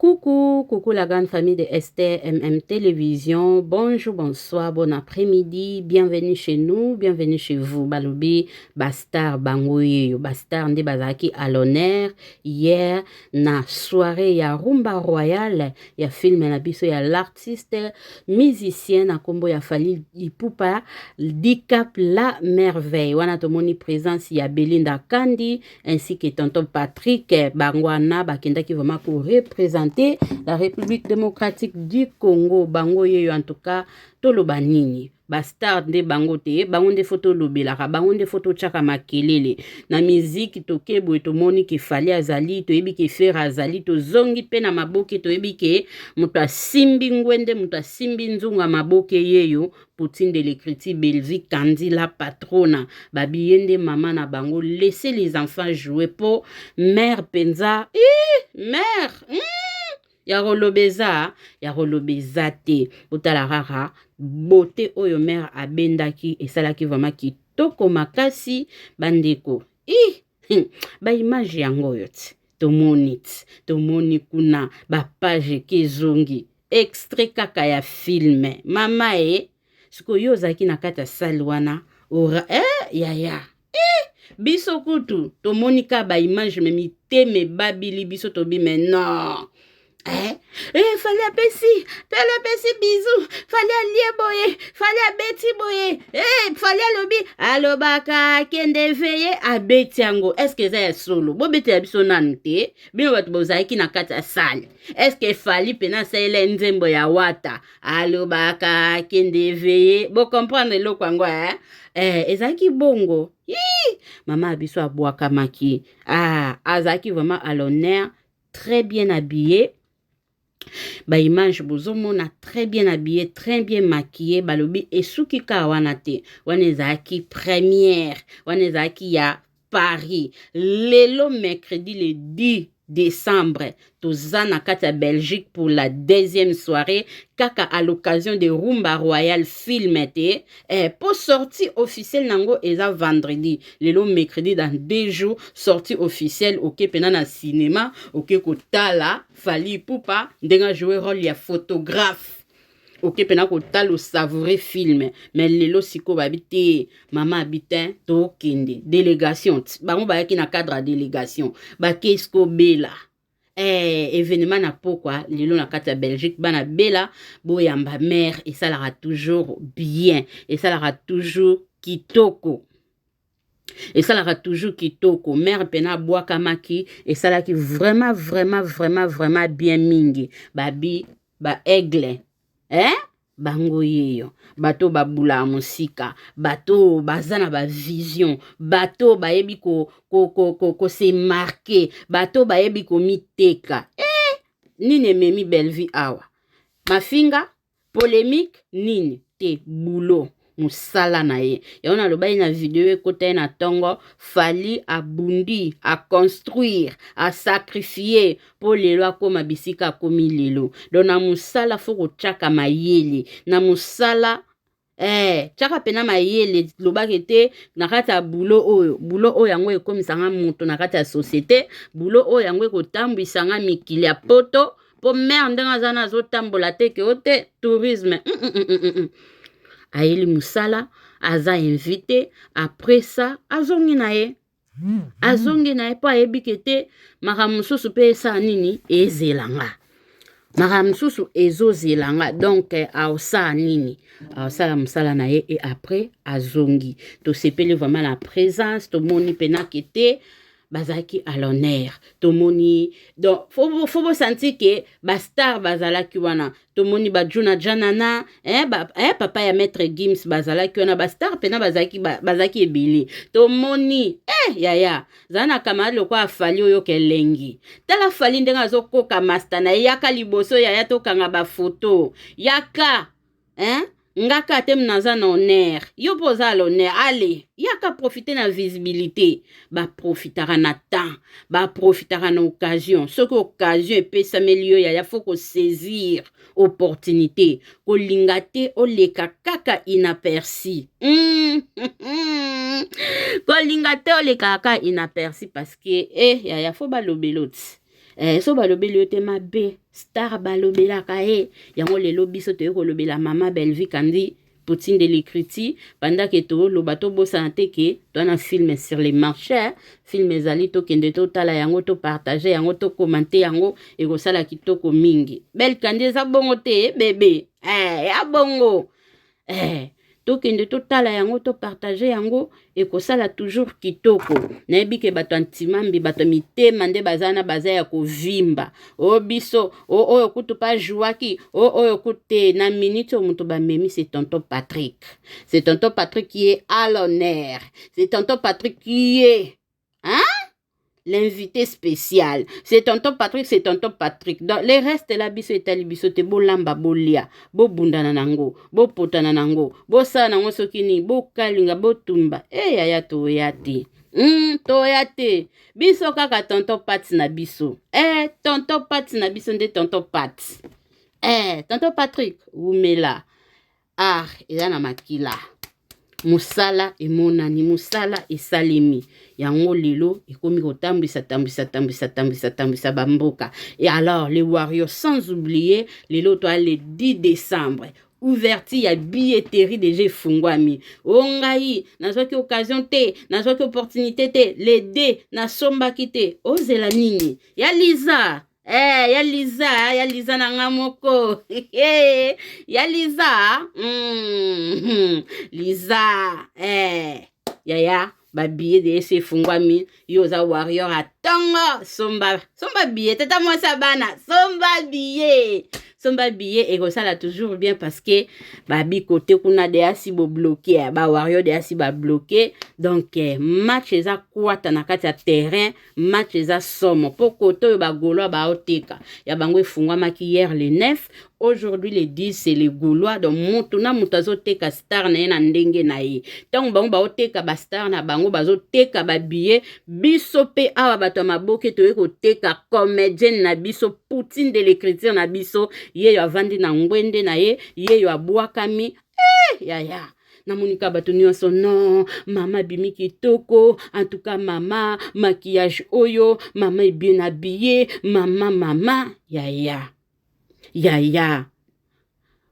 Coucou la grande famille de Esther MM Télévision. Bonjour, bonsoir, bon après-midi. Bienvenue chez nous, bienvenue chez vous. Balobi, Bastar, Bangoye, Bastar, Nde Bazaki à l'honneur. Hier, na soirée, ya Rumba Royale, ya film na biso, ya l'artiste musicien, na kombo ya Fally Ipupa, Dicap la merveille. Wana tomoni présence, ya Belinda Kandi, ainsi que tonton Patrick Bangwana, bakenda qui vraiment pour représenter la République démocratique du Congo. Bango yeyo en tout cas toloba nini Bastard de bango te bango de photo lobelaka bango de photo tchaka makelele na musique toke boye tomoni ke Fally azali toyebi ke Fer azali tozongi pe na maboke toyebi ke mutu asimbi ngwende mutu asimbi nzunga maboke yeyo Poutine de l'écriture Belgique Kandi la patrona babiyende mama na bango laissez les enfants jouer pour mère penza mère ya rolobeza te otala rara beauté oyo mère abendaki esalaki vraiment kitoko makasi bandeko ba image yango oyo tomoni kuna ba page kezongi extrait kaka ya film mama sikoyo ozalaki na kati ya salle wana ora yaya biso kutu tomoni ka ba image me miteme babili biso tobi mais non Fallait apesi bisous, fallait allier boye, fallait abeti boye, fallait lobi, alobaka kende veye abeti yango. Est-ce que ça solo? Bo beti abiso nante, bino batu bozaki na kati ya salle. Est-ce que Fally pena sa ele nzembo ya wata, alobaka kende veye, bo comprendre lo kwango ezaki bongo. Mama abiso abwaka maki. Azaki vraiment à l'honneur, très bien habillé. Ba image bozomona très bien habillé, très bien maquillé, balobi esuki ka wana te. Wana ezaki première, wana ezaki ya Paris. Lelo mercredi le 10 décembre, toza na kati ya Belgique pour la deuxième soirée, kaka à l'occasion de Rumba Royale film te. Pour sortie officielle nango eza vendredi. Lelo mercredi dans 2 jours, sortie officielle ok pena na cinéma, ok kotala Fally Ipupa ndenga jouer rôle ya photographe. Ok pena kotala savourer film. Mais lelo siko babite mama habitin to kende délégation. Bango bayaki na cadre à délégation. Ba kesko bela. Événement na pokwa lelo na kati ya Belgique bana bela boyamba mère et ça lara toujours bien et ça lara toujours kitoko. Et ça lara toujours kitoko mère pena boaka maki et ça la ki vraiment bien mingi babi ba aigle bango yeyo bato babula musika bato bazana ba vision bato bayebi ko se marquer bato bayebi ko miteka nini memi belle vie awa mafinga polémique nini te boulot musala na ye yaona lobai na video ekota na tongo Fally abundi a construire a sacrifier pour lelo akoma bisika akomi lelo donc na musala foko tchaka mayele na musala tchaka pena mayele lobaki te na kati ya boulot oyo yango ekomisanga moto na kati ya société boulot oyo yango ekotambwisanga mikili ya poto po mère ndenge aza na azotambola te ke ote tourisme ayeli musala aza invité après ça azongi na ye po ayebi ke te makambo mosusu pe esa nini ezelanga makambo mosusu ezozelanga donc aosala nini aosala musala na ye et après azongi tosepeli vraiment la présence tomoni pena ke te bazaki à l'honneur tomoni donc faut sentir que bastar bazalaki wana tomoni bajuna janana papa ya maître Gims bazalaki wana bastar pena bazaki ebele tomoni yaya zana kamali lokwa Fally oyo kelengi tala Fally ndenga azokoka master na yaka liboso yaya tokanga ba photo yaka ngaka te mnaza na honneur yo poza l'honneur allez yaka profiter na visibilité ba profitara na temps ba profitara na occasion ce que occasion epesa melio ya faut ko saisir opportunité ko lingate oleka kaka inaperçu ko lingate oleka kaka inaperçu parce que ya faut ba lobeloti So balobeli yo te mabe star balobelaka yango lelo biso toye kolobela mama Belle-Vie Kandi poutine de l'écriture pendant que to loba to bosana te ke to na film sur les marchés film ezali to kende to tala yango to partager yango to commenter yango ekosala kitoko mingi. Belle Kandi eza bongo te bébé ya bongo to kende to tala yango to partager yango ekosala toujours kitoko. Nayebi ke bato antimambi bato mitema nde bazana baza ya kovimba biso oyo kutu pa jouaki oyo kute na minute muto bamemi. C'est tonton Patrick, c'est tonton Patrick qui est à l'honneur, c'est tonton Patrick qui est l'invité spécial. C'est tonton Patrick, c'est tonton Patrick. Dans les restes la biso etali biso te bo lamba bolia, bo bundana nango, bo potana nango, bo sa nango sokini, bo kalinga, bo tumba. Yaya to yati. To yate. Biso kaka tonton Pat na biso. Tonton Pat na biso nde tonton Pat. Tonton Patrick, umela. Eza na makila. Musala emonani, musala esalemi. Yango lelo ekomi kotambisa tambisa bamboka. Et alors les Warriors, sans oublier lelo to le 10 décembre. Ouverti ya billetterie déjà fungwami. Ongai nazoki occasion te, nazoki opportunité te, les dés na somba kite. Ozela nini? Ya Liza. Ya Liza na ngamoko. Ya Liza. Liza. Yaya. Ba billet de ese fungwami. Yoza Warrior atongo. Somba billet. Tata moi sabana. Somba billet. Somba billet ekosala toujours bien parce que babi côté kuna de asi bo bloqué ba Warrior de asi ba bloqué donc match eza kwata na kati ya terrain match eza somo po koto ba Gaulois ba oteka ya bango efungwama ki hier le 9 aujourd'hui le 10 c'est les Gaulois donc mutu na mutazo teka star na na ndenge na ye tant bango ba oteka ba star na bango bazo teka ba billet biso pe awa bato maboke to eko teka comédien na biso poutine de l'écriture na biso ye yo avandi na ngwende na ye yo abwakami yaya na monika bato nyonso non mama bimi kitoko en tout cas mama maquillage oyo mama est bien habillée mama yaya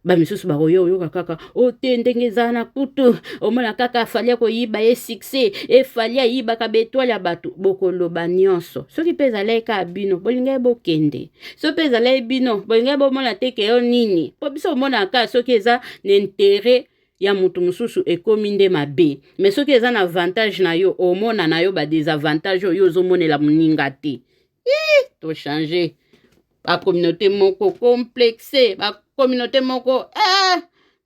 bamisusu bakoyo kaka te ndenge zana kutu omona kaka afalia koyiba ye succès efalia yiba ka betwale ya bato bokoloba nyonso soki pe ezaleka bino bolinga bokende so pe ezaleka bino bolinga bomona teke yo nini po biso omona ka soki eza n'intérêt ya mutu mususu ekomi nde mabe mais soki eza na avantage na yo omona na yo ba désavantage oyo ozomonela moninga te to changer ba communauté moko complexé ba communauté moko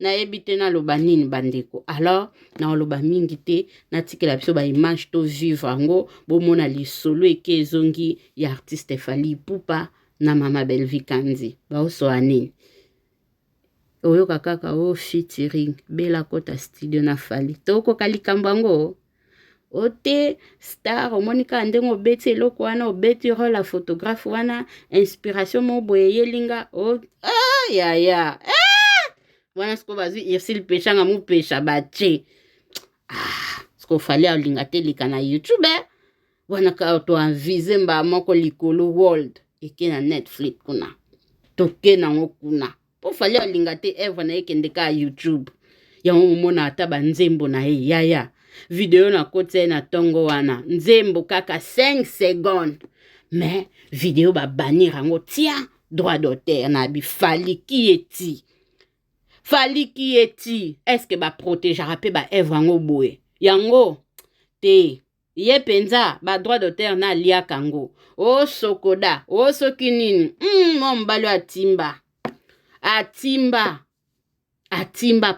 na ebite na loba nini bandeko alors na loba mingi te na tikela biso ba image to vivre ngo bomona lisolo ekezongi ya artiste Fally Ipupa na mama Belle-Vie Kandi ba oso anini oyo kaka featuring Bella Kota studio na Fally toko kalikambango ote star omonika ndengo beti eloko wana obeti la photographe wana inspiration mo boye yelinga yaya wana siko bazu irsil pechanga mu pecha bache siko Fally alinga te lika na YouTube wana ka to envise mba moko likolo world eke na Netflix kuna toke na ngokuna po Fally alinga te ever na ekende ka YouTube ya mona ata banzembo na yaya video na kote na tongo wana nzembo kaka 5 secondes mais video ba banir ngo tia droit d'auteur na bi Fally qui eti est-ce que ba protéger pe ba œuvre ngo boye yango te ye penza ba droit d'auteur na lia kango sokoda sokinini mombalo atimba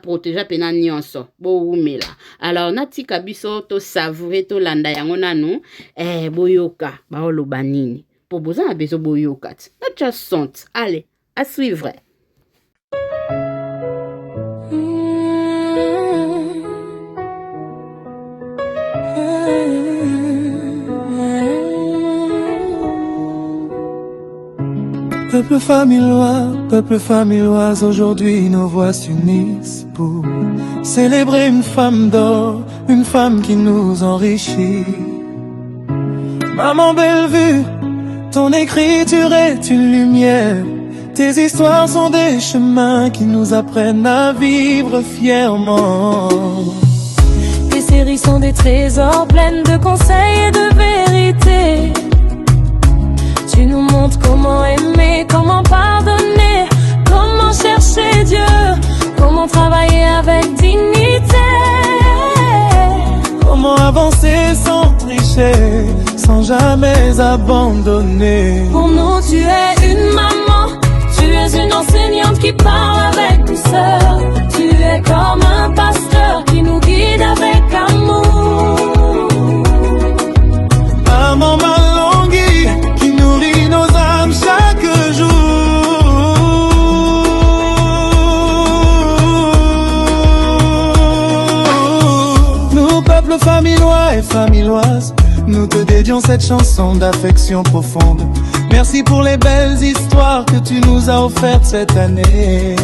protéger pena nyonso bo umela alors natika biso to savourer to landa yango nanu boyoka baoloba nini po boza na beso boyoka na just sont allez à suivre. Peuple faméloise, aujourd'hui nos voix s'unissent pour célébrer une femme d'or, une femme qui nous enrichit. Maman Belle-Vue, ton écriture est une lumière. Tes histoires sont des chemins qui nous apprennent à vivre fièrement. Tes séries sont des trésors pleines de conseils et de vérité. Tu nous montres comment aimer, comment pardonner, comment chercher Dieu, comment travailler avec dignité, comment avancer sans tricher, sans jamais abandonner. Pour nous tu es une maman, tu es une enseignante qui parle avec douceur. Tu es comme un pasteur qui nous guide avec amour. Maman Malongui qui nourrit nos âmes chaque jour. Nous, peuple famillois et familloises, nous te dédions cette chanson d'affection profonde. Merci pour les belles histoires que tu nous as offertes cette année.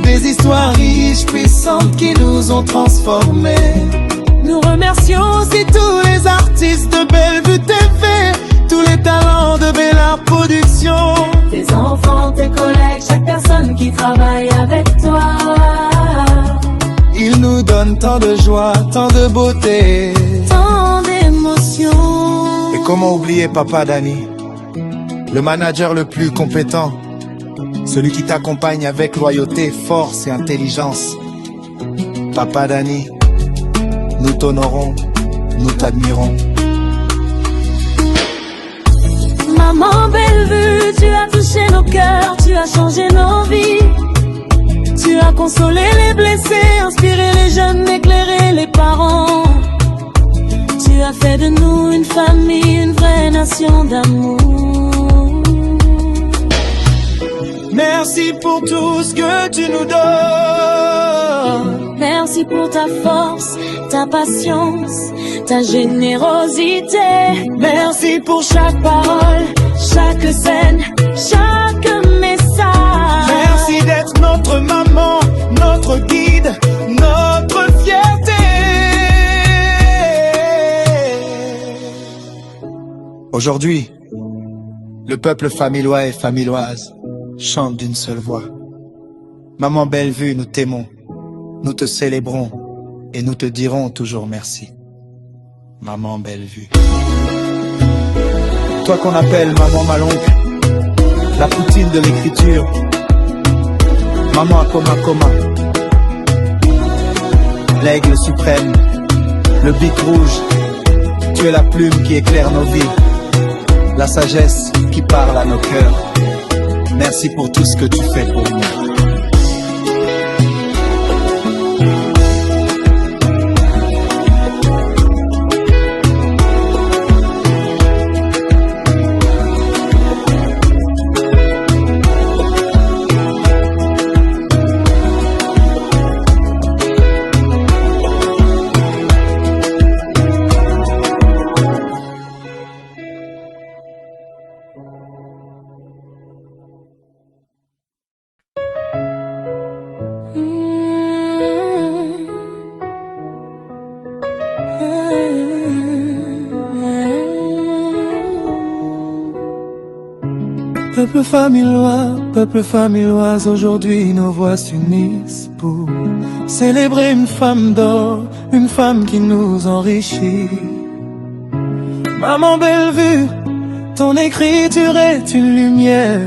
Des histoires riches, puissantes qui nous ont transformés. Nous remercions aussi tous les artistes de Bellevue TV, tous les talents de Bellard Productions, tes enfants, tes collègues, chaque personne qui travaille avec toi. Ils nous donnent tant de joie, tant de beauté, tant d'émotions. Et comment oublier Papa Dani, le manager le plus compétent, celui qui t'accompagne avec loyauté, force et intelligence. Papa Dani, nous t'honorons, nous t'admirons. Maman Bellevue, tu as touché nos cœurs, tu as changé nos vies. Tu as consolé les blessés, inspiré les jeunes, éclairé les parents. Tu as fait de nous une famille, une vraie nation d'amour. Merci pour tout ce que tu nous donnes. Merci pour ta force, ta patience, ta générosité. Merci pour chaque parole, chaque scène, chaque message. Merci d'être notre maman, notre guide, notre fierté. Aujourd'hui, le peuple famillois et familloise chante d'une seule voix. Maman Bellevue, nous t'aimons, nous te célébrons et nous te dirons toujours merci. Maman Bellevue. Toi qu'on appelle Maman Malongue, la poutine de l'écriture, Maman Akoma Koma, l'aigle suprême, le bic rouge, tu es la plume qui éclaire nos vies, la sagesse qui parle à nos cœurs. Merci pour tout ce que tu fais pour nous. Peuple famillois, aujourd'hui nos voix s'unissent pour célébrer une femme d'or, une femme qui nous enrichit. Maman Bellevue, ton écriture est une lumière.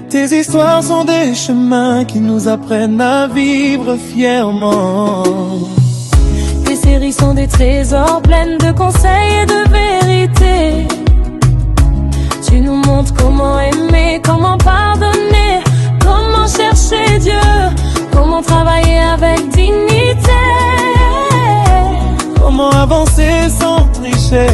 Tes histoires sont des chemins qui nous apprennent à vivre fièrement. Tes séries sont des trésors pleines de conseils et de vérité. Tu nous montres comment aimer, comment pardonner, comment chercher Dieu, comment travailler avec dignité, comment avancer sans tricher,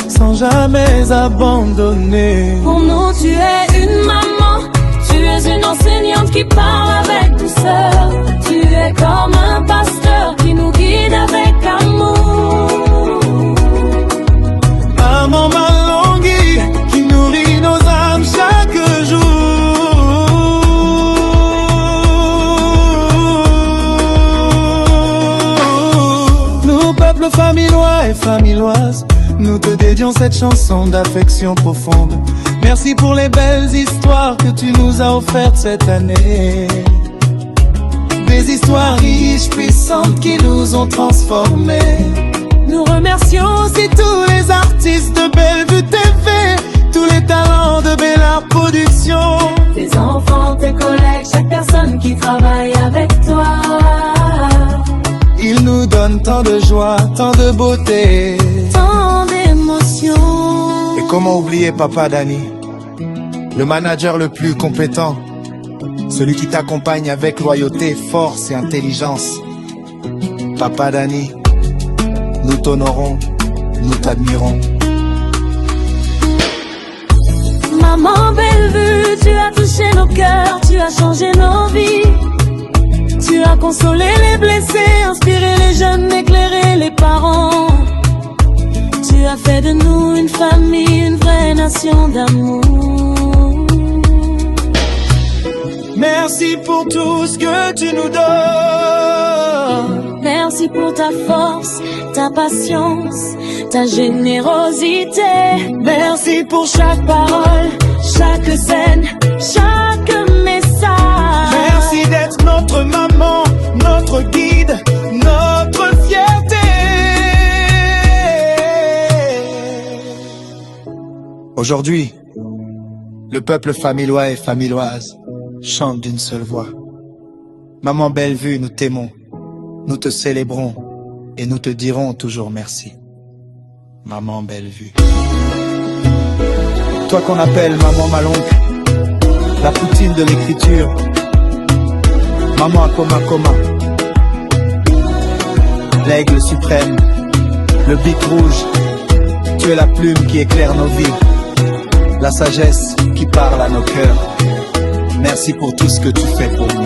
sans jamais abandonner. Pour nous tu es une maman, tu es une enseignante qui parle avec douceur. Tu es comme un pasteur qui nous guide avec amour. Maman Malongui qui nourrit nos âmes chaque jour. Nous, peuple famillois et familloises, nous te dédions cette chanson d'affection profonde. Merci pour les belles histoires que tu nous as offertes cette année. Des histoires riches, puissantes qui nous ont transformés. Nous remercions aussi tous les artistes de Bellevue TV, tous les talents de Bella Production, tes enfants, tes collègues, chaque personne qui travaille avec toi. Ils nous donnent tant de joie, tant de beauté, tant d'émotions. Et comment oublier Papa Danny, le manager le plus compétent, celui qui t'accompagne avec loyauté, force et intelligence. Papa Danny, nous t'honorons, nous t'admirons. Maman Bellevue, tu as touché nos cœurs, tu as changé nos vies. Tu as consolé les blessés, inspiré les jeunes, éclairé les parents. Tu as fait de nous une famille, une vraie nation d'amour. Merci pour tout ce que tu nous donnes. Merci pour ta force, ta patience, ta générosité. Merci pour chaque parole, chaque scène, chaque message. Merci d'être notre maman, notre guide, notre fierté. Aujourd'hui, le peuple famillois et familloise chante d'une seule voix. Maman Bellevue, nous t'aimons, nous te célébrons et nous te dirons toujours merci. Maman Bellevue. Toi qu'on appelle Maman Malongue, la poutine de l'écriture, Maman Akoma Koma, l'aigle suprême, le bic rouge, tu es la plume qui éclaire nos vies, la sagesse qui parle à nos cœurs. Merci pour tout ce que tu fais pour nous.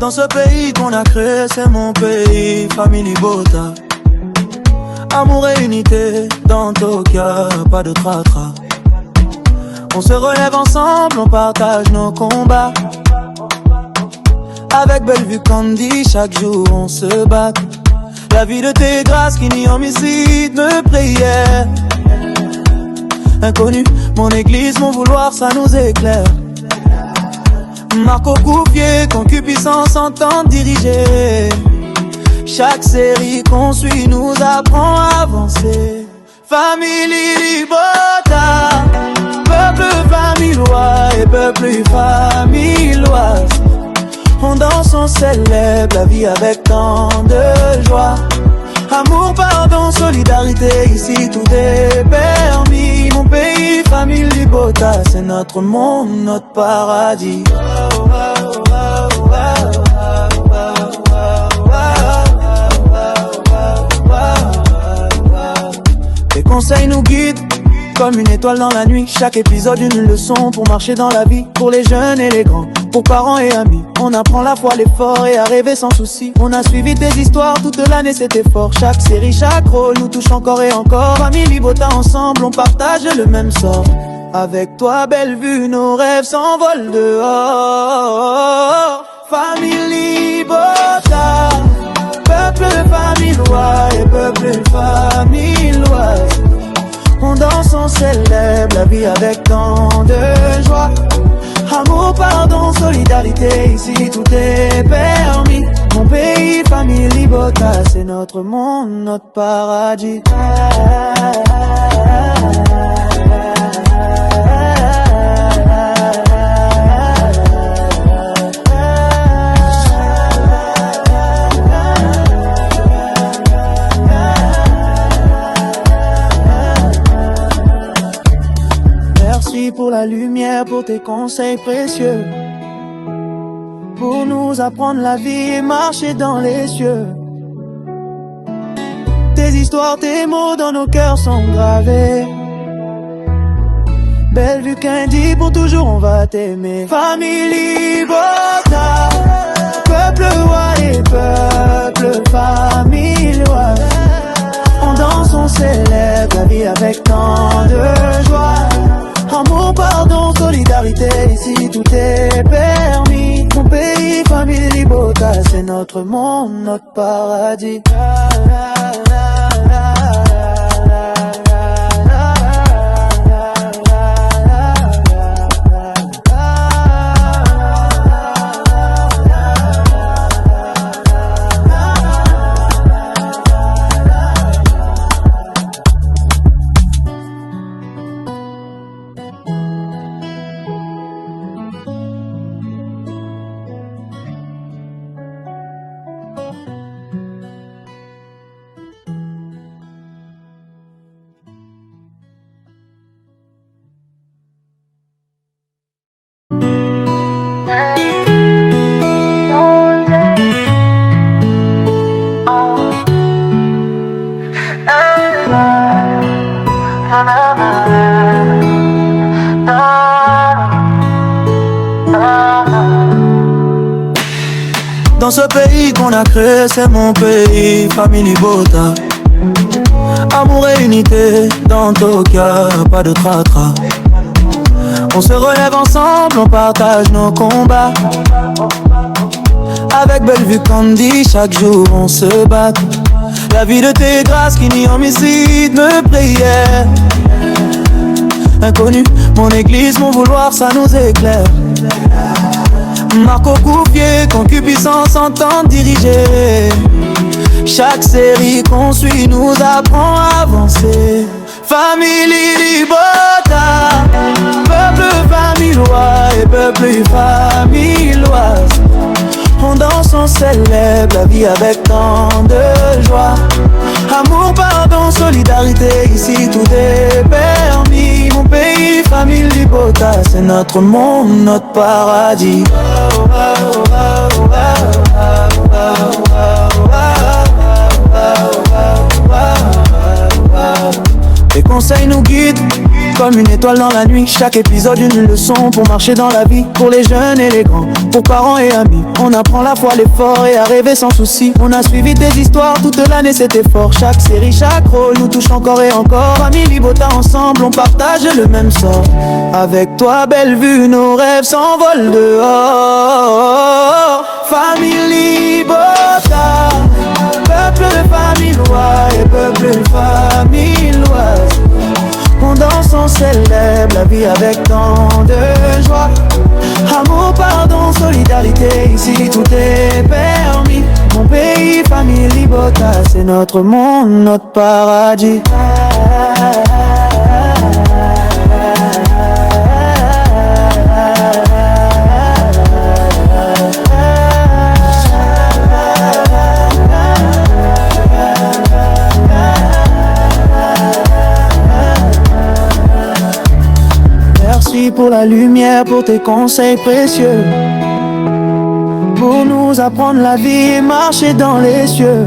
Dans ce pays qu'on a créé, c'est mon pays, Family Bota. Amour et unité, dans Tokia, pas de tra-tra. On se relève ensemble, on partage nos combats. Avec Bellevue Candy, chaque jour on se bat. La vie de tes grâces qui nie homicide, me prière. Inconnu, mon église, mon vouloir, ça nous éclaire. Marco Coupier, concupiscence en temps diriger. Chaque série qu'on suit nous apprend à avancer. Family Bota, peuple famillois et peuple familloise. On danse, on célèbre la vie avec tant de joie. Amour, pardon, solidarité, ici tout est permis. Mon pays, Family Bota, c'est notre monde, notre paradis. Tes conseils nous guident comme une étoile dans la nuit. Chaque épisode une leçon pour marcher dans la vie. Pour les jeunes et les grands, pour parents et amis. On apprend la foi, l'effort et à rêver sans souci. On a suivi des histoires toute l'année, c'était fort. Chaque série, chaque rôle nous touche encore et encore. Family Bota, ensemble, on partage le même sort. Avec toi, Bellevue, nos rêves s'envolent dehors. Family Bota, peuple famillois et peuple familloise. On danse, on célèbre la vie avec tant de joie. Amour, pardon, solidarité, ici tout est permis. Mon pays, Family Bota, c'est notre monde, notre paradis. Merci pour la lumière, pour tes conseils précieux, pour nous apprendre la vie et marcher dans les cieux. Tes histoires, tes mots dans nos cœurs sont gravés. Bellevue Candy, pour toujours on va t'aimer. Family Bota, Peuple roi et peuple familiois, on danse, on célèbre la vie avec tant de joie. Amour, pardon, solidarité, ici tout est permis. Mon pays, famille, Libota, c'est notre monde, notre paradis. Dans ce pays qu'on a créé, c'est mon pays, famille Libota. Amour et unité, dans ton cœur, pas de tra-tra. On se relève ensemble, on partage nos combats. Avec Bellevue Candy, chaque jour on se bat. La vie de tes grâces qui nie homicide, me prière. Inconnu, mon église, mon vouloir, ça nous éclaire. Marco Couffier, concupiscence en temps diriger. Chaque série qu'on suit nous apprend à avancer. Famille Libota, peuple familiois et peuple familioise. On danse, on célèbre la vie avec tant de joie. Amour, pardon, solidarité, ici tout est permis. Mon pays, famille Libota, c'est notre monde, notre paradis. Les conseils nous guident comme une étoile dans la nuit. Chaque épisode une leçon pour marcher dans la vie. Pour les jeunes et les grands, pour parents et amis. On apprend la foi, l'effort et à rêver sans souci. On a suivi des histoires toute l'année, c'était fort. Chaque série, chaque rôle nous touche encore et encore. Famille Libota, ensemble on partage le même sort. Avec toi Bellevue, nos rêves s'envolent dehors. Famille Libota, peuple familiois et peuple familioise. On danse, on célèbre la vie avec tant de joie. Amour, pardon, solidarité, ici tout est permis. Mon pays, famille Libota, c'est notre monde, notre paradis. Merci pour la lumière, pour tes conseils précieux, pour nous apprendre la vie et marcher dans les cieux.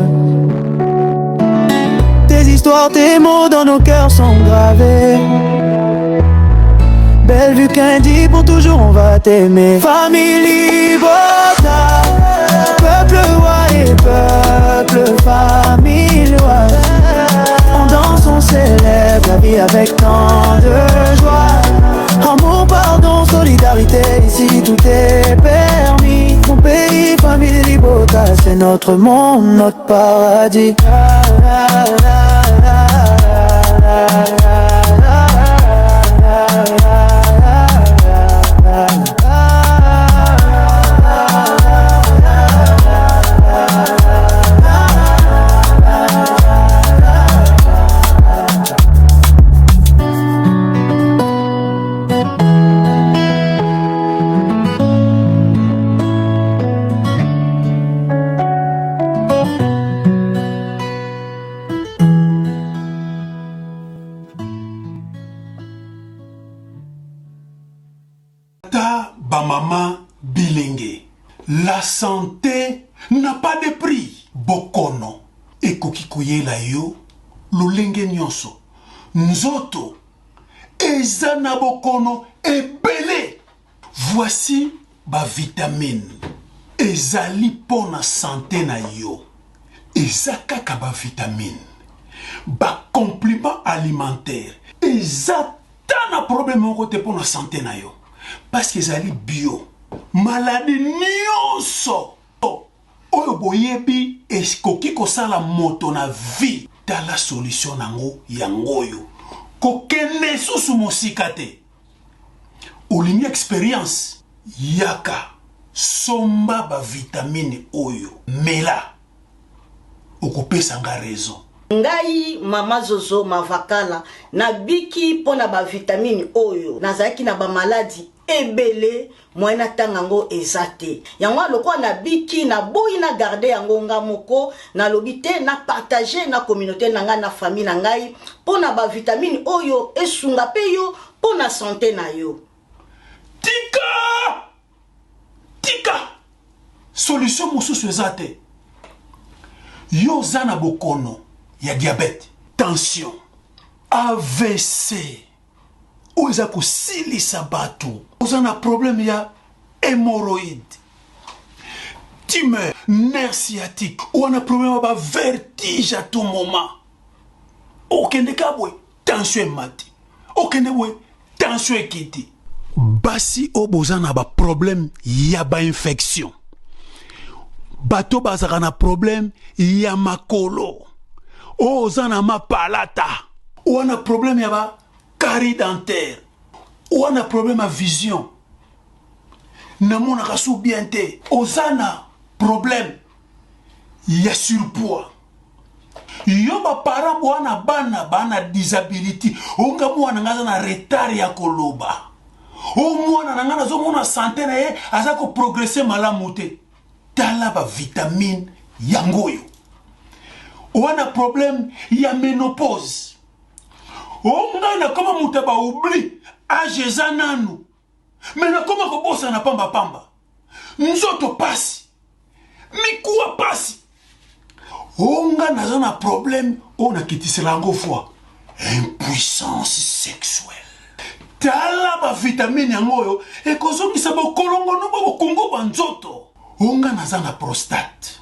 Tes histoires, tes mots dans nos cœurs sont gravés. Bellevue Candy, pour toujours on va t'aimer. Famille Libota, peuple roi et peuple familiois. On danse, on célèbre la vie avec tant de joie. Amour, pardon, solidarité, ici tout est permis. Mon pays, famille Libota, c'est notre monde, notre paradis. Bamama Bilenge. La santé n'a pas de prix. Bokono. Ekoki koyela yo. Lolenge nyonso. Nzoto. Ezana bokono ebele. Voici ba vitamine. ezali mpo na santé na yo eza kaka bavitamine bacomplément alimentaire eza ta na problème moko te mpo na santé na yo parce que ezali bio maladi nyonso oyo boyebi ekoki kosala moto na vie tala solution nango yango oyo kokende susu mosika te olingi expérience yaka somba bavitamine oyo mela okopesa nga raison. Ngai mama Zozo Mavakala na biki pona ba vitamine oyo nazaki na ba maladi ebele moyena tangango ezate yango lokwa na biki na boyi na garder yango nga moko na lobité na partager na communauté na nga na famille na ngai pona ba vitamine oyo esunga pe yo pona santé na yo. Tika solution mosusu ezate yo zana bokono ya diabète, tension, AVC, ou eza kosilisa bato, ozana problème ya hémorroïde, tumeur, nerf sciatique, ou ana problème ba vertige à tout moment. Okende kabwe, tension mati. Okende we, tension ekiti. Basi obozana ba problème ya ba infection. Bato bazaka na problème ya makolo. Ozana ma palata. Ou on a problème yaba carie dentaire. Ou on a problème à vision. Namona kasu bien te. Ozana problème ya surpoids. Yoba para bwana bana disability. Onga mwana ngaza na retard ya koloba. O mwana ngana zo mona santé na ye azako progresser malamu te. Tala ba vitamine yangoyo. Wana problème ya ménopause. Ongana kama mutaba oubli age zananu. Mena koma kobosa na pamba. Nzoto pasi. Mikuwa pasi. Ongana zana problème ona kitiselango fois. Impuissance sexuelle. Tala ba vitamine yangoyo ekozongisa bokolongo no bokongo banzoto. Ongana zana prostate.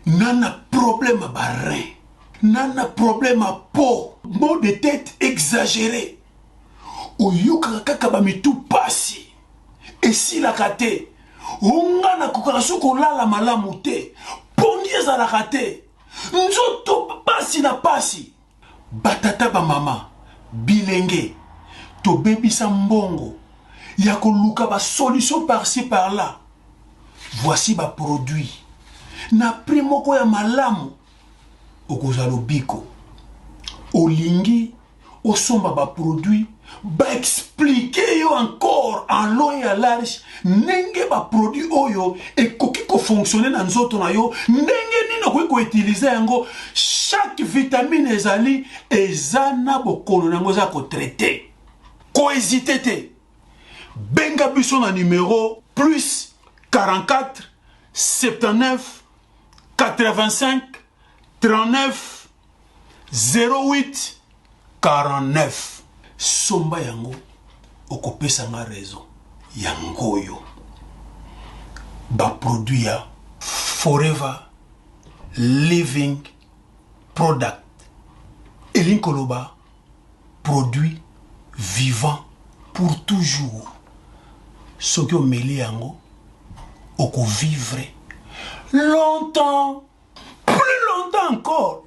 Nana problème à rein, nana problème à peau, maux de tête exagéré. Oyuka kaka ba mitu pasi. Et si la kate, ongana kokarasu kolala malamu te, pondiez à la kate. Nzoto pasi na pasi. Batata ba mama, bilenge, to baby sambongo, yako luka ba solution par-ci par-là. Voici ba produit. Na primo ko ya malamu okozalo biko olingi osomba ba produit ba expliquer yo encore en long et à large ndenge ba produit oyo ekoki ko fonctionner na nzoto na yo ndenge nini ko utiliser yango chaque vitamine ezali ezana bokono nango za ko traiter ko hésiter te benga biso na numéro plus 44 79 85 39 08 49. Somba yango okopesa nga raison yangoyo ba produit ya Forever Living Product elinkoloba produit vivant pour toujours. Soki omeli yango oko vivre longtemps, plus longtemps encore.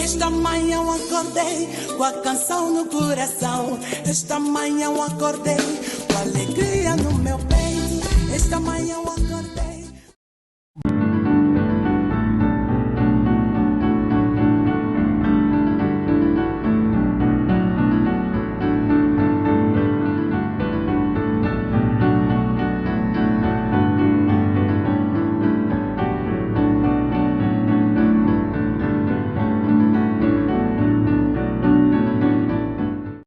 Esta manhã eu acordei com a canção no coração. Esta manhã eu acordei com a alegria no meu peito. Esta manhã eu acordei.